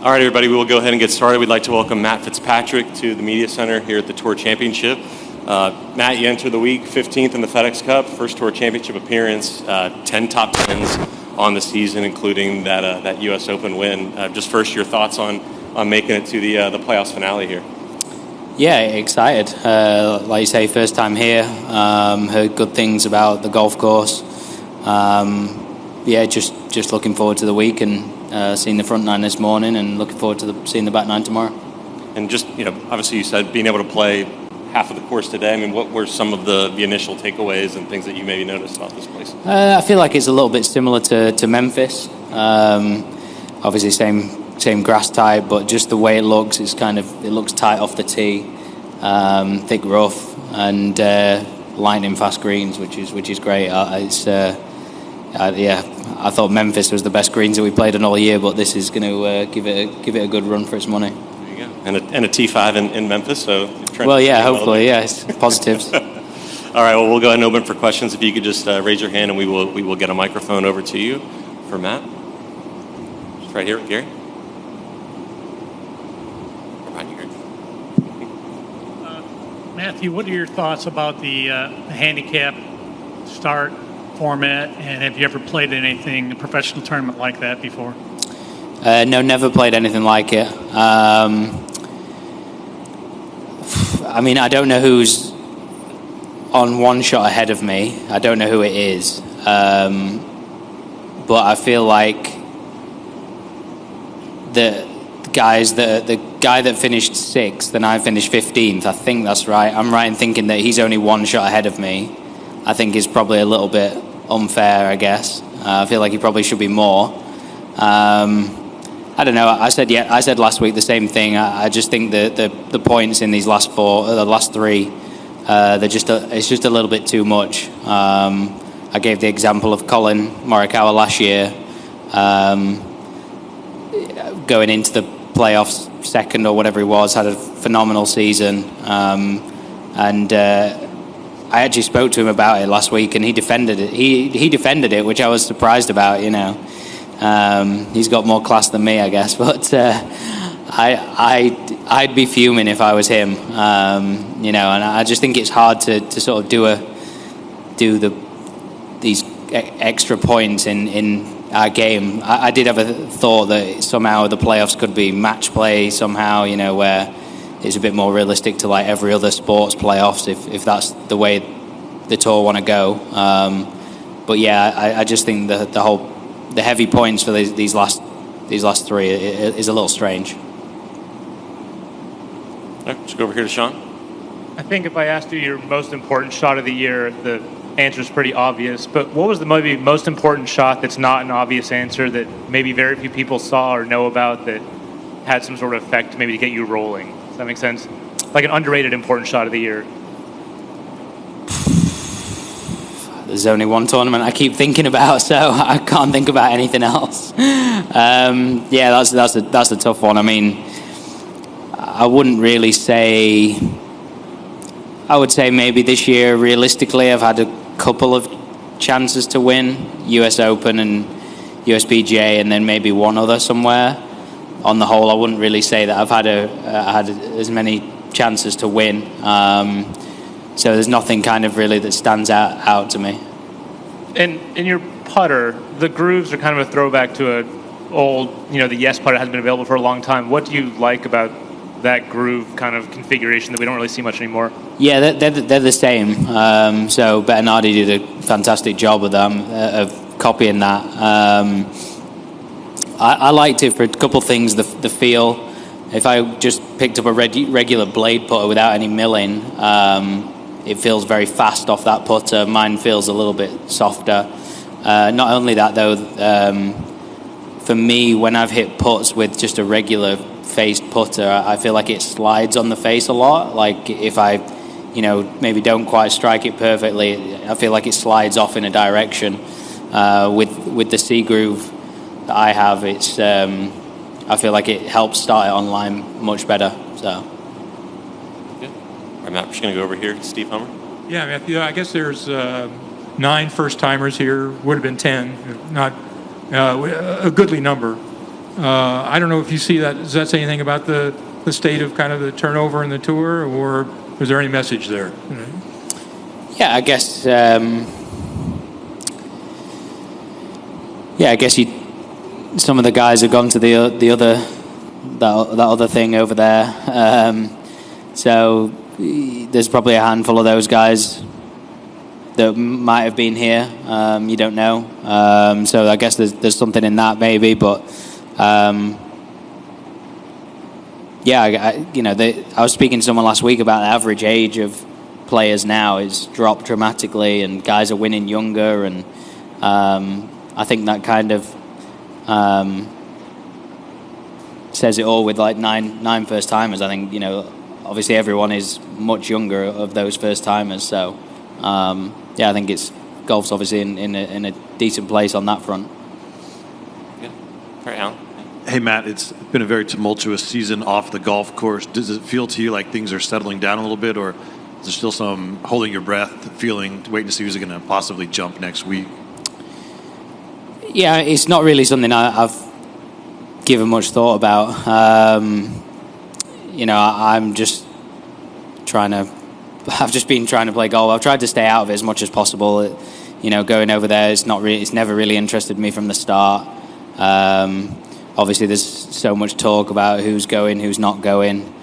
All right, everybody, we will go ahead and get started. We'd like to welcome Matt Fitzpatrick to the Media Center here at the Tour Championship. Matt, you entered the week 15th in the FedEx Cup, first Tour Championship appearance, 10 top 10s on the season, including that U.S. Open win. Just first, your thoughts on making it to the playoffs finale here. Yeah, excited. Like you say, first time here. Heard good things about the golf course. Yeah, just looking forward to the week and seeing the front nine this morning, and looking forward to seeing the back nine tomorrow. And just, obviously you said being able to play half of the course today. I mean, what were some of the initial takeaways and things that you maybe noticed about this place? I feel like it's a little bit similar to Memphis. Obviously same grass type, but just the way it looks, it looks tight off the tee, thick rough, and lightning fast greens, which is great. I thought Memphis was the best greens that we played on all year, but this is going to give it a good run for its money. There you go. And a T5 in Memphis, so. Well, yeah, hopefully, yeah, it's positives. All right, well, we'll go ahead and open for questions. If you could just raise your hand, and we will get a microphone over to you for Matt. Just right here, Gary. Behind you, Gary. Matthew, what are your thoughts about the handicap start format, and have you ever played anything, a professional tournament like that before? No, never played anything like it. I mean, I don't know who's on one shot ahead of me. I don't know who it is. But I feel like the guy that finished 6th and I finished 15th, I think that's right. I'm right in thinking that he's only one shot ahead of me. I think is probably a little bit unfair, I guess. I feel like he probably should be more. I don't know. I said last week the same thing. I just think the points in these last 3, it's just a little bit too much. I gave the example of Colin Morikawa last year, going into the playoffs second or whatever he was, had a phenomenal season, and I actually spoke to him about it last week, and he defended it. He defended it, which I was surprised about. He's got more class than me, I guess. But I'd be fuming if I was him. And I just think it's hard to sort of do these extra points in our game. I did have a thought that somehow the playoffs could be match play somehow. Where it's a bit more realistic to like every other sports playoffs, if that's the way the tour want to go. But yeah, I just think the heavy points for these last 3 is a little strange. Let's go over here to Sean. I think if I asked you your most important shot of the year, the answer is pretty obvious. But what was the maybe most important shot that's not an obvious answer that maybe very few people saw or know about that had some sort of effect maybe to get you rolling? Does that make sense? Like an underrated important shot of the year. There's only one tournament I keep thinking about, so I can't think about anything else. Yeah, that's a tough one. I mean, I wouldn't really say. I would say maybe this year, realistically, I've had a couple of chances to win, US Open and USPGA, and then maybe one other somewhere. On the whole, I wouldn't really say that I've had as many chances to win. So there's nothing kind of really that stands out to me. And in your putter, the grooves are kind of a throwback to an old, the Yes putter has been available for a long time. What do you like about that groove kind of configuration that we don't really see much anymore? Yeah, they're the same. So Bettinardi did a fantastic job with them, of copying that. I liked it for a couple things. The feel. If I just picked up a regular blade putter without any milling, it feels very fast off that putter. Mine feels a little bit softer. Not only that, though, for me, when I've hit putts with just a regular faced putter, I feel like it slides on the face a lot. Like if I, maybe don't quite strike it perfectly, I feel like it slides off in a direction. With the C groove that I have, it's I feel like it helps start it on line much better. So. Good. All right, Matt, we're just going to go over here to Steve Hummer. Yeah, Matthew, I guess there's 9 first-timers here. Would have been 10, not a goodly number. I don't know if you see that. Does that say anything about the state of kind of the turnover in the tour, or is there any message there? Yeah, I guess. I guess some of the guys have gone to that other thing over there. So there's probably a handful of those guys that might have been here. You don't know. So I guess there's something in that maybe, but I was speaking to someone last week about the average age of players now is dropped dramatically, and guys are winning younger, and I think that kind of says it all with like nine first timers. I think obviously everyone is much younger of those first timers, so I think golf's obviously in a decent place on that front. Yeah. All right, Alan. Hey, Matt, it's been a very tumultuous season off the golf course. Does it feel to you like things are settling down a little bit, or is there still some holding your breath feeling, waiting to see who's going to possibly jump next week? Yeah, it's not really something I've given much thought about. I'm just I've just been trying to play golf. I've tried to stay out of it as much as possible. Going over there, it's never really interested me from the start. Obviously, there's so much talk about who's going, who's not going.